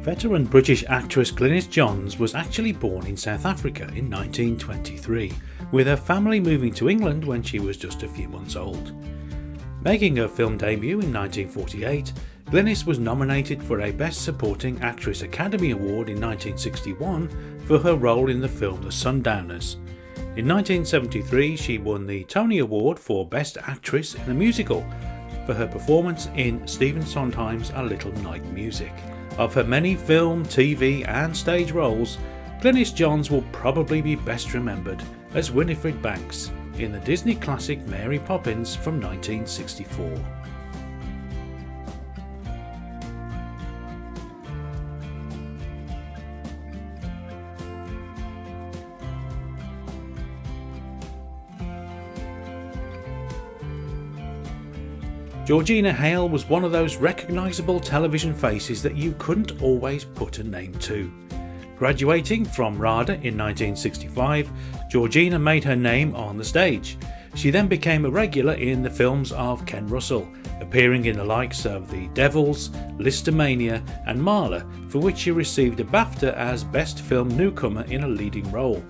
Veteran British actress Glynis Johns was actually born in South Africa in 1923, with her family moving to England when she was just a few months old. Making her film debut in 1948, Glynis was nominated for a Best Supporting Actress Academy Award in 1961 for her role in the film The Sundowners. In 1973, she won the Tony Award for Best Actress in a Musical for her performance in Stephen Sondheim's A Little Night Music. Of her many film, TV and stage roles, Glynis Johns will probably be best remembered as Winifred Banks in the Disney classic Mary Poppins from 1964. Georgina Hale was one of those recognisable television faces that you couldn't always put a name to. Graduating from RADA in 1965, Georgina made her name on the stage. She then became a regular in the films of Ken Russell, appearing in the likes of The Devils, Listomania and Marla, for which she received a BAFTA as Best Film Newcomer in a leading role.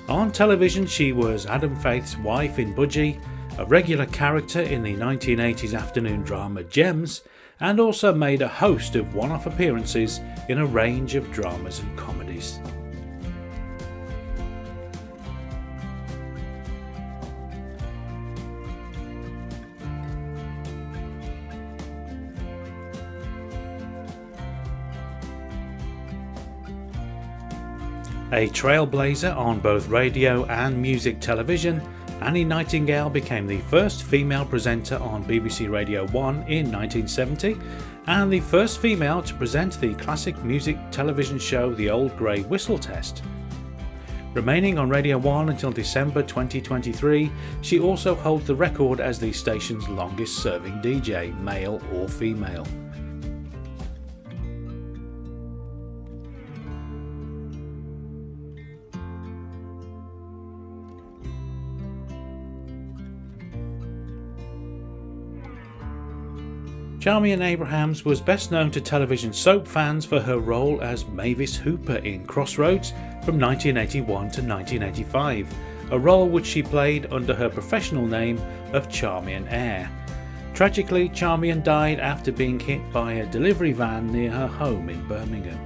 On television she was Adam Faith's wife in Budgie, a regular character in the 1980s afternoon drama Gems, and also made a host of one-off appearances in a range of dramas and comedies. A trailblazer on both radio and music television, Annie Nightingale became the first female presenter on BBC Radio 1 in 1970 and the first female to present the classic music television show The Old Grey Whistle Test. Remaining on Radio 1 until December 2023, she also holds the record as the station's longest serving DJ, male or female. Charmian Abrahams was best known to television soap fans for her role as Mavis Hooper in Crossroads from 1981 to 1985, a role which she played under her professional name of Charmian Eyre. Tragically, Charmian died after being hit by a delivery van near her home in Birmingham.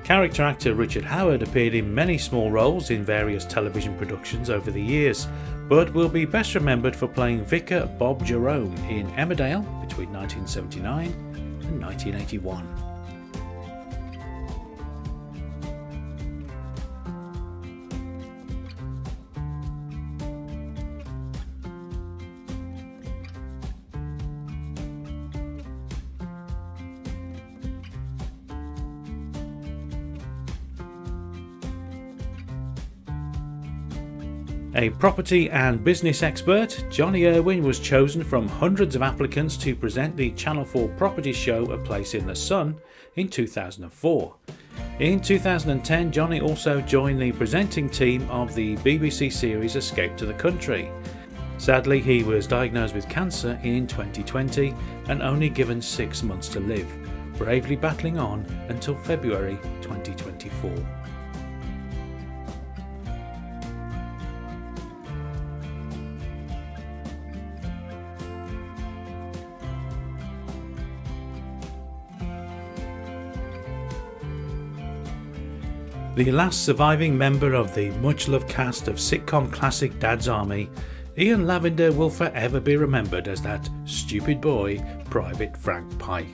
Character actor Richard Howard appeared in many small roles in various television productions over the years, but will be best remembered for playing Vicar Bob Jerome in Emmerdale between 1979 and 1981. A property and business expert, Jonnie Irwin was chosen from hundreds of applicants to present the Channel 4 property show A Place in the Sun in 2004. In 2010, Jonnie also joined the presenting team of the BBC series Escape to the Country. Sadly, he was diagnosed with cancer in 2020 and only given 6 months to live, bravely battling on until February 2024. The last surviving member of the much-loved cast of sitcom classic Dad's Army, Ian Lavender will forever be remembered as that stupid boy, Private Frank Pike.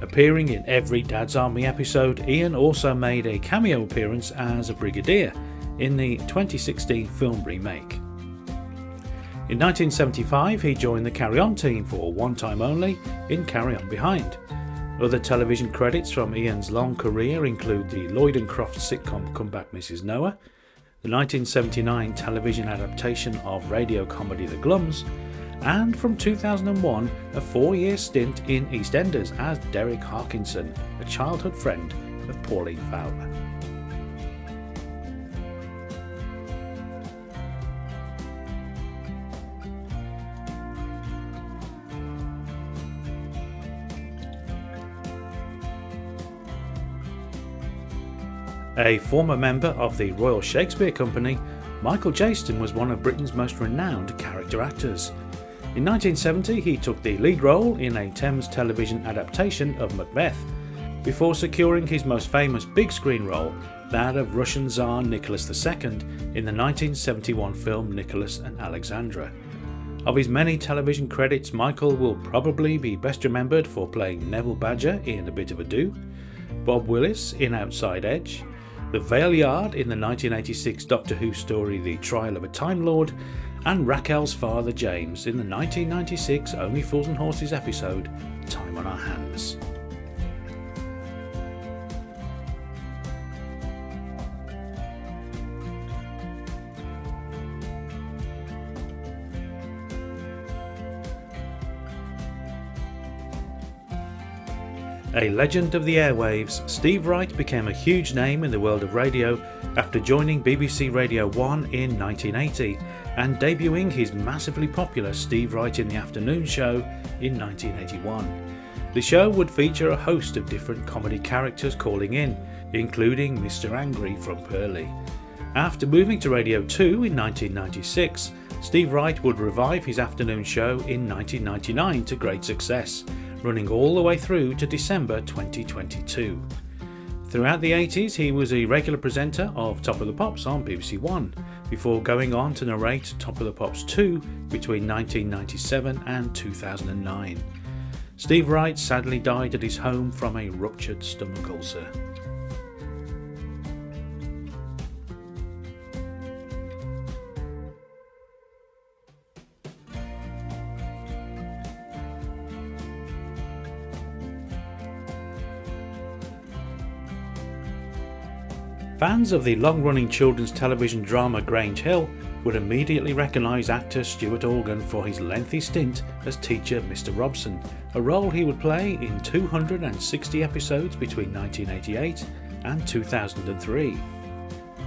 Appearing in every Dad's Army episode, Ian also made a cameo appearance as a brigadier in the 2016 film remake. In 1975, he joined the Carry On team for one time only in Carry On Behind. Other television credits from Ian's long career include the Lloyd and Croft sitcom Come Back Mrs. Noah, the 1979 television adaptation of radio comedy The Glums, and from 2001 a 4-year stint in EastEnders as Derek Harkinson, a childhood friend of Pauline Fowler. A former member of the Royal Shakespeare Company, Michael Jayston was one of Britain's most renowned character actors. In 1970 he took the lead role in a Thames television adaptation of Macbeth, before securing his most famous big screen role, that of Russian Tsar Nicholas II in the 1971 film Nicholas and Alexandra. Of his many television credits, Michael will probably be best remembered for playing Neville Badger in A Bit of Ado, Bob Willis in Outside Edge, the Vale Yard in the 1986 Doctor Who story The Trial of a Time Lord, and Raquel's father James in the 1996 Only Fools and Horses episode Time on Our Hands. A legend of the airwaves, Steve Wright became a huge name in the world of radio after joining BBC Radio 1 in 1980 and debuting his massively popular Steve Wright in the Afternoon show in 1981. The show would feature a host of different comedy characters calling in, including Mr. Angry from Purley. After moving to Radio 2 in 1996, Steve Wright would revive his afternoon show in 1999 to great success, running all the way through to December 2022. Throughout the 80s he was a regular presenter of Top of the Pops on BBC One, before going on to narrate Top of the Pops 2 between 1997 and 2009. Steve Wright sadly died at his home from a ruptured stomach ulcer. Fans of the long-running children's television drama Grange Hill would immediately recognise actor Stuart Organ for his lengthy stint as teacher Mr. Robson, a role he would play in 260 episodes between 1988 and 2003.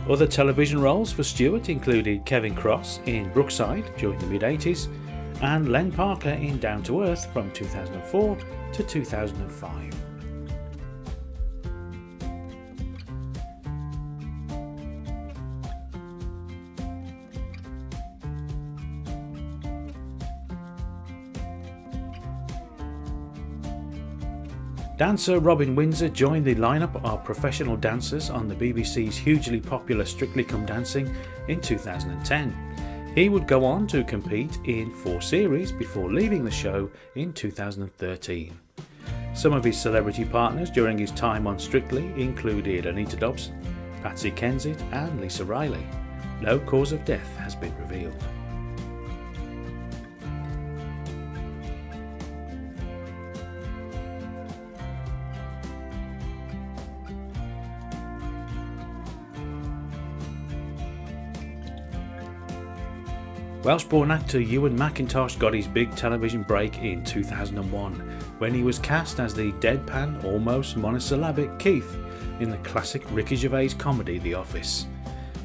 Other television roles for Stuart included Kevin Cross in Brookside during the mid-80s and Len Parker in Down to Earth from 2004 to 2005. Dancer Robin Windsor joined the lineup of professional dancers on the BBC's hugely popular Strictly Come Dancing in 2010. He would go on to compete in 4 series before leaving the show in 2013. Some of his celebrity partners during his time on Strictly included Anita Dobson, Patsy Kensit and Lisa Riley. No cause of death has been revealed. Welsh-born actor Ewen MacIntosh got his big television break in 2001 when he was cast as the deadpan, almost monosyllabic Keith in the classic Ricky Gervais comedy The Office.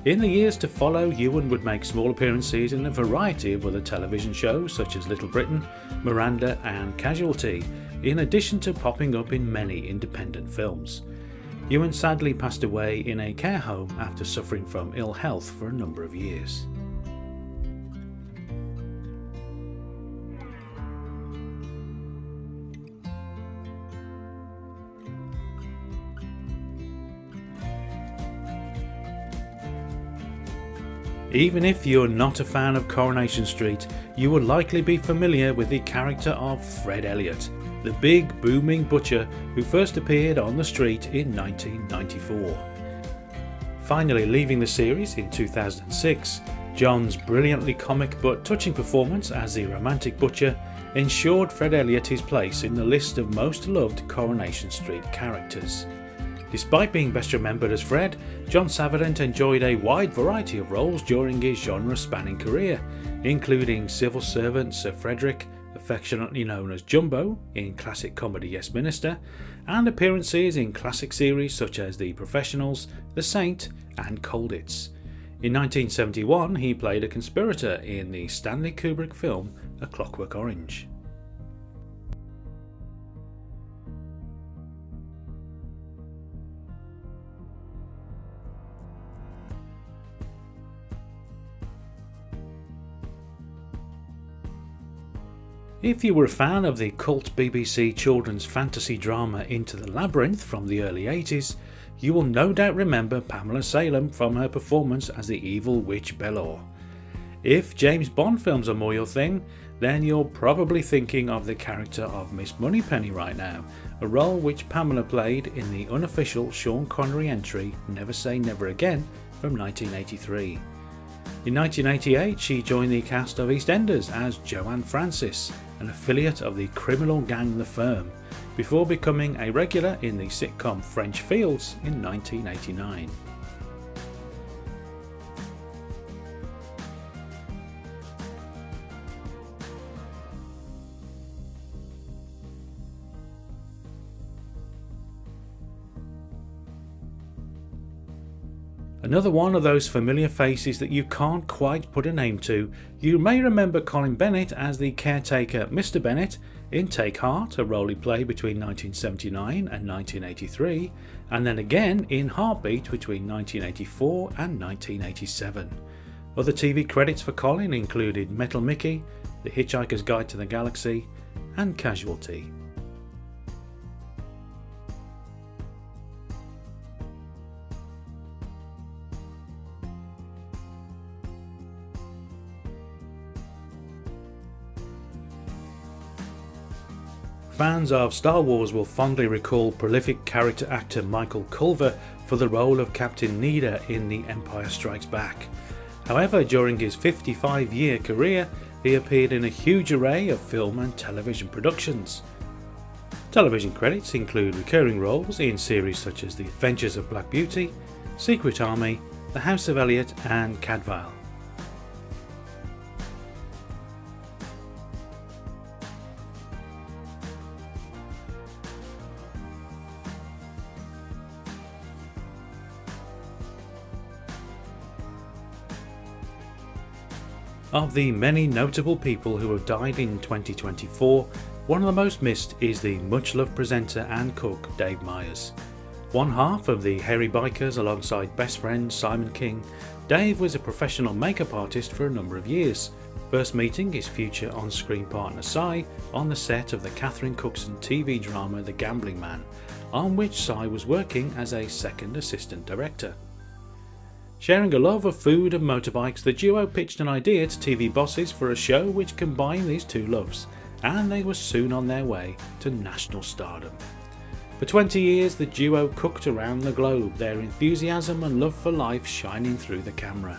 In the years to follow, Ewen would make small appearances in a variety of other television shows such as Little Britain, Miranda and Casualty, in addition to popping up in many independent films. Ewen sadly passed away in a care home after suffering from ill health for a number of years. Even if you're not a fan of Coronation Street, you will likely be familiar with the character of Fred Elliott, the big booming butcher who first appeared on the street in 1994. Finally leaving the series in 2006, John's brilliantly comic but touching performance as the romantic butcher ensured Fred Elliott his place in the list of most loved Coronation Street characters. Despite being best remembered as Fred, John Savident enjoyed a wide variety of roles during his genre-spanning career, including civil servant Sir Frederick, affectionately known as Jumbo, in classic comedy Yes Minister, and appearances in classic series such as The Professionals, The Saint, and Colditz. In 1971, he played a conspirator in the Stanley Kubrick film A Clockwork Orange. If you were a fan of the cult BBC children's fantasy drama Into the Labyrinth from the early 80s, you will no doubt remember Pamela Salem from her performance as the evil witch Belor. If James Bond films are more your thing, then you're probably thinking of the character of Miss Moneypenny right now, a role which Pamela played in the unofficial Sean Connery entry Never Say Never Again from 1983. In 1988, she joined the cast of EastEnders as Joanne Francis, an affiliate of the criminal gang The Firm, before becoming a regular in the sitcom French Fields in 1989. Another one of those familiar faces that you can't quite put a name to. You may remember Colin Bennett as the caretaker Mr. Bennett in Take Heart, a role he played between 1979 and 1983, and then again in Heartbeat between 1984 and 1987. Other TV credits for Colin included Metal Mickey, The Hitchhiker's Guide to the Galaxy, and Casualty. Fans of Star Wars will fondly recall prolific character actor Michael Culver for the role of Captain Needa in The Empire Strikes Back. However, during his 55-year career, he appeared in a huge array of film and television productions. Television credits include recurring roles in series such as The Adventures of Black Beauty, Secret Army, The House of Elliot, and Cadfael. Of the many notable people who have died in 2024, one of the most missed is the much-loved presenter and cook Dave Myers. One half of the Hairy Bikers alongside best friend Simon King, Dave was a professional makeup artist for a number of years, first meeting his future on-screen partner Si on the set of the Catherine Cookson TV drama The Gambling Man, on which Si was working as a second assistant director. Sharing a love of food and motorbikes, the duo pitched an idea to TV bosses for a show which combined these two loves, and they were soon on their way to national stardom. For 20 years, the duo cooked around the globe, their enthusiasm and love for life shining through the camera.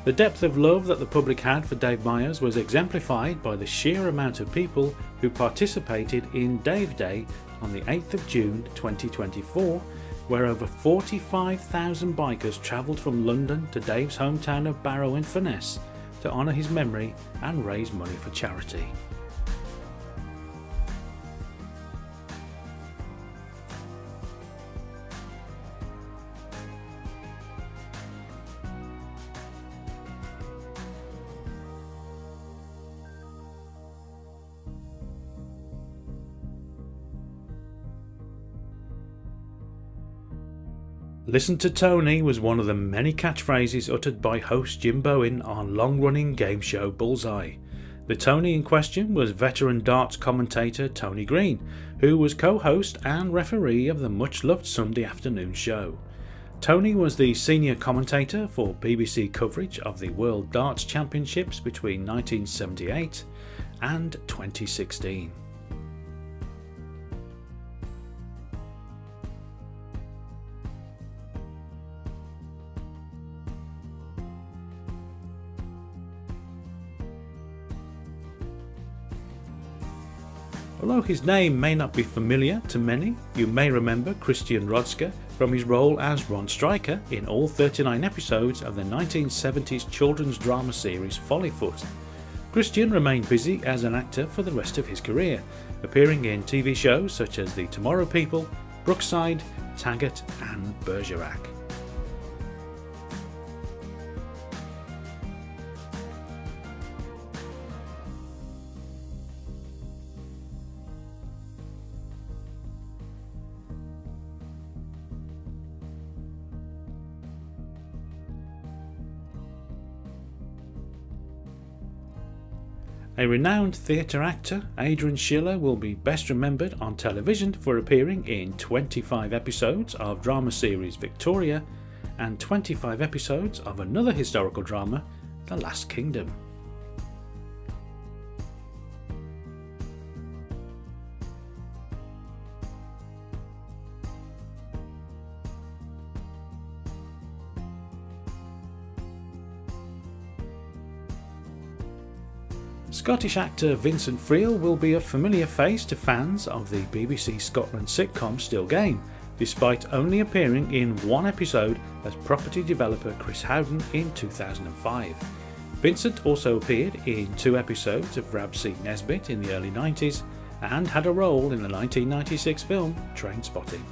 The depth of love that the public had for Dave Myers was exemplified by the sheer amount of people who participated in Dave Day on the 8th of June 2024, where over 45,000 bikers travelled from London to Dave's hometown of Barrow-in-Furness to honour his memory and raise money for charity. Listen to Tony was one of the many catchphrases uttered by host Jim Bowen on long-running game show Bullseye. The Tony in question was veteran darts commentator Tony Green, who was co-host and referee of the much-loved Sunday afternoon show. Tony was the senior commentator for BBC coverage of the World Darts Championships between 1978 and 2016. Although his name may not be familiar to many, you may remember Christian Rodska from his role as Ron Stryker in all 39 episodes of the 1970s children's drama series Follyfoot. Christian remained busy as an actor for the rest of his career, appearing in TV shows such as The Tomorrow People, Brookside, Taggart and Bergerac. A renowned theatre actor, Adrian Schiller will be best remembered on television for appearing in 25 episodes of drama series Victoria and 25 episodes of another historical drama, The Last Kingdom. Scottish actor Vincent Friel will be a familiar face to fans of the BBC Scotland sitcom Still Game, despite only appearing in one episode as property developer Chris Howden in 2005. Vincent also appeared in 2 episodes of Rab C. Nesbitt in the early 90s and had a role in the 1996 film Trainspotting.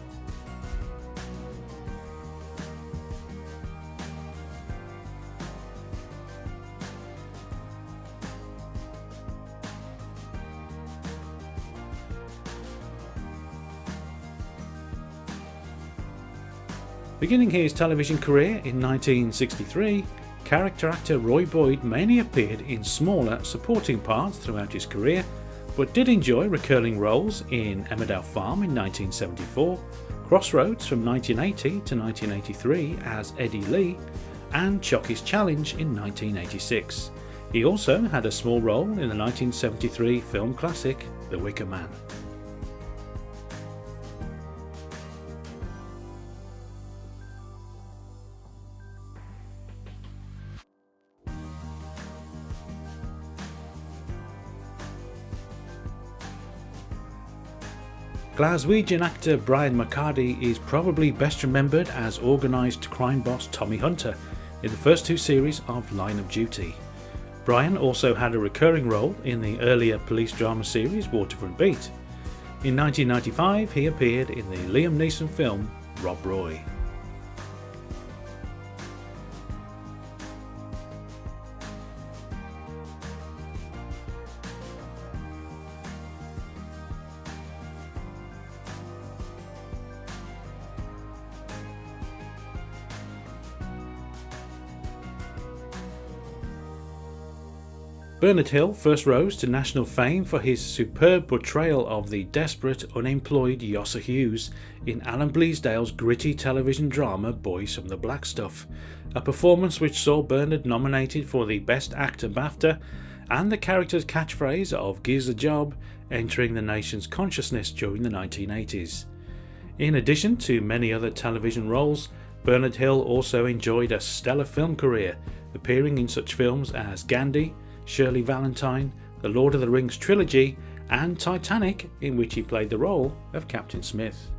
Beginning his television career in 1963, character actor Roy Boyd mainly appeared in smaller supporting parts throughout his career, but did enjoy recurring roles in Emmerdale Farm in 1974, Crossroads from 1980 to 1983 as Eddie Lee, and Chocky's Challenge in 1986. He also had a small role in the 1973 film classic The Wicker Man. Glaswegian actor Brian McCarty is probably best remembered as organised crime boss Tommy Hunter in the first 2 series of Line of Duty. Brian also had a recurring role in the earlier police drama series Waterfront Beat. In 1995 he appeared in the Liam Neeson film Rob Roy. Bernard Hill first rose to national fame for his superb portrayal of the desperate, unemployed Yosser Hughes in Alan Bleasdale's gritty television drama Boys from the Black Stuff, a performance which saw Bernard nominated for the Best Actor BAFTA and the character's catchphrase of "Gives a job" entering the nation's consciousness during the 1980s. In addition to many other television roles, Bernard Hill also enjoyed a stellar film career, appearing in such films as Gandhi, Shirley Valentine, the Lord of the Rings trilogy, and Titanic, in which he played the role of Captain Smith.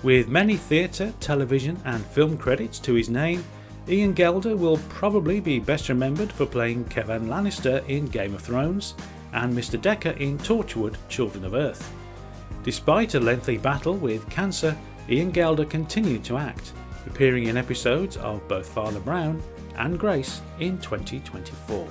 With many theatre, television and film credits to his name, Ian Gelder will probably be best remembered for playing Kevan Lannister in Game of Thrones and Mr. Decker in Torchwood: Children of Earth. Despite a lengthy battle with cancer, Ian Gelder continued to act, appearing in episodes of both Father Brown and Grace in 2024.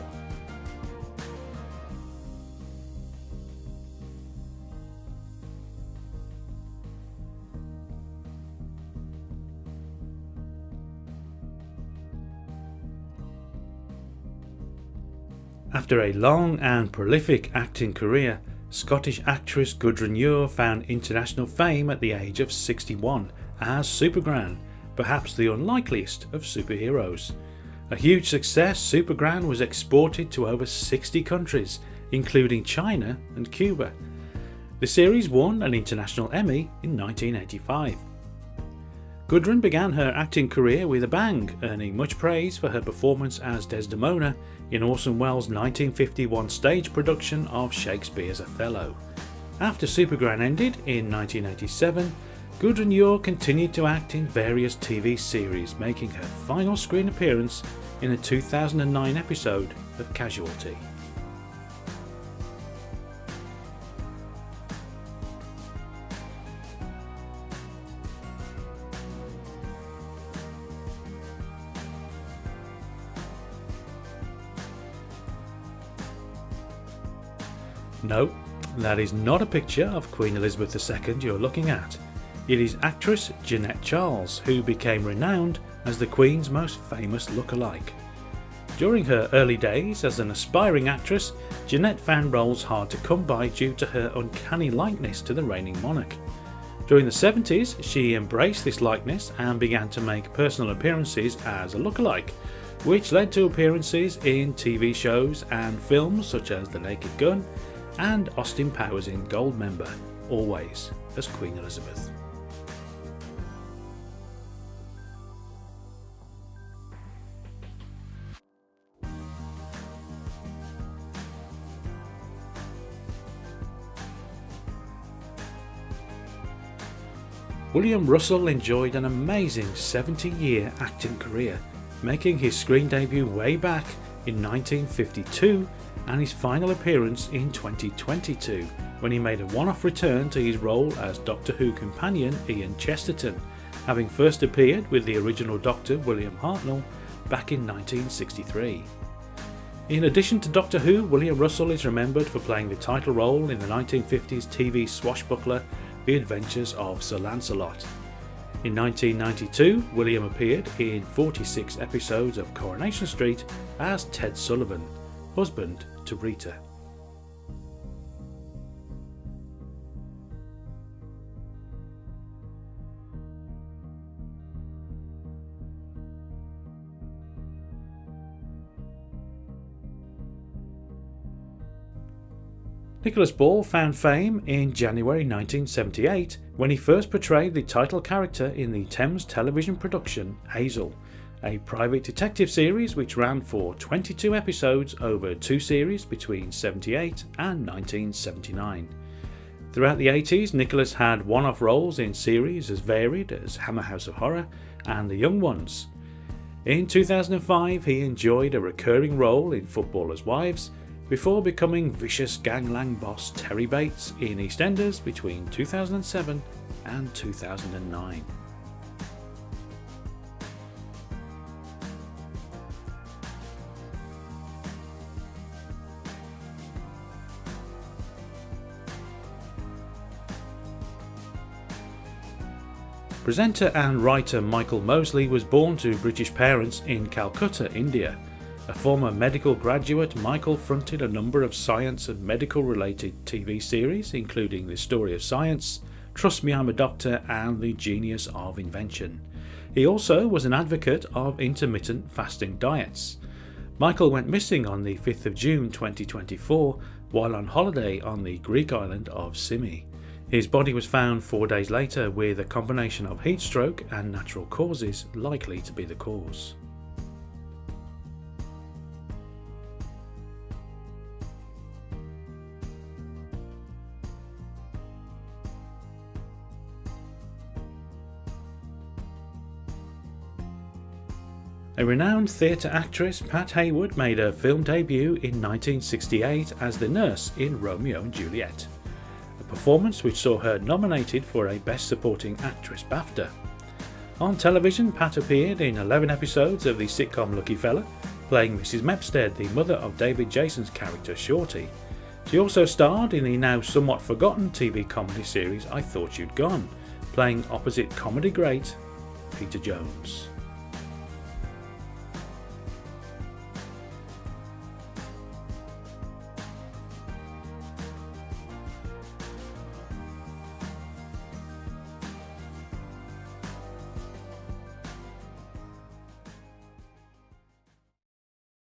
After a long and prolific acting career, Scottish actress Gudrun Ure found international fame at the age of 61 as Supergran, perhaps the unlikeliest of superheroes. A huge success, Supergran was exported to over 60 countries, including China and Cuba. The series won an International Emmy in 1985. Gudrun began her acting career with a bang, earning much praise for her performance as Desdemona in Orson Welles' 1951 stage production of Shakespeare's Othello. After Supergran ended in 1987, Gudrun Ure continued to act in various TV series, making her final screen appearance in a 2009 episode of Casualty. No, that is not a picture of Queen Elizabeth II you're looking at. It is actress Jeanette Charles, who became renowned as the Queen's most famous look-alike. During her early days as an aspiring actress, Jeanette found roles hard to come by due to her uncanny likeness to the reigning monarch. During the 70s, she embraced this likeness and began to make personal appearances as a look-alike, which led to appearances in TV shows and films such as The Naked Gun and Austin Powers in Goldmember, always as Queen Elizabeth. William Russell enjoyed an amazing 70-year acting career, making his screen debut way back in 1952 and his final appearance in 2022 when he made a one-off return to his role as Doctor Who companion Ian Chesterton, having first appeared with the original Doctor William Hartnell back in 1963. In addition to Doctor Who, William Russell is remembered for playing the title role in the 1950s TV swashbuckler The Adventures of Sir Lancelot. In 1992, William appeared in 46 episodes of Coronation Street as Ted Sullivan, husband to Rita. Nicholas Ball found fame in January 1978 when he first portrayed the title character in the Thames television production Hazel, a private detective series which ran for 22 episodes over two series between 78 and 1979. Throughout the 80s, Nicholas had one-off roles in series as varied as Hammer House of Horror and The Young Ones. In 2005, he enjoyed a recurring role in Footballers' Wives, before becoming vicious gangland boss Terry Bates in EastEnders between 2007 and 2009. Presenter and writer Michael Mosley was born to British parents in Calcutta, India. A former medical graduate, Michael fronted a number of science and medical related TV series, including The Story of Science, Trust Me I'm a Doctor and The Genius of Invention. He also was an advocate of intermittent fasting diets. Michael went missing on the 5th of June 2024 while on holiday on the Greek island of Symi. His body was found 4 days later with a combination of heat stroke and natural causes likely to be the cause. A renowned theatre actress, Pat Haywood, made her film debut in 1968 as the nurse in Romeo and Juliet, a performance which saw her nominated for a Best Supporting Actress BAFTA. On television, Pat appeared in 11 episodes of the sitcom Lucky Fella, playing Mrs. Mepstead, the mother of David Jayston's character Shorty. She also starred in the now somewhat forgotten TV comedy series I Thought You'd Gone, playing opposite comedy great Peter Jones.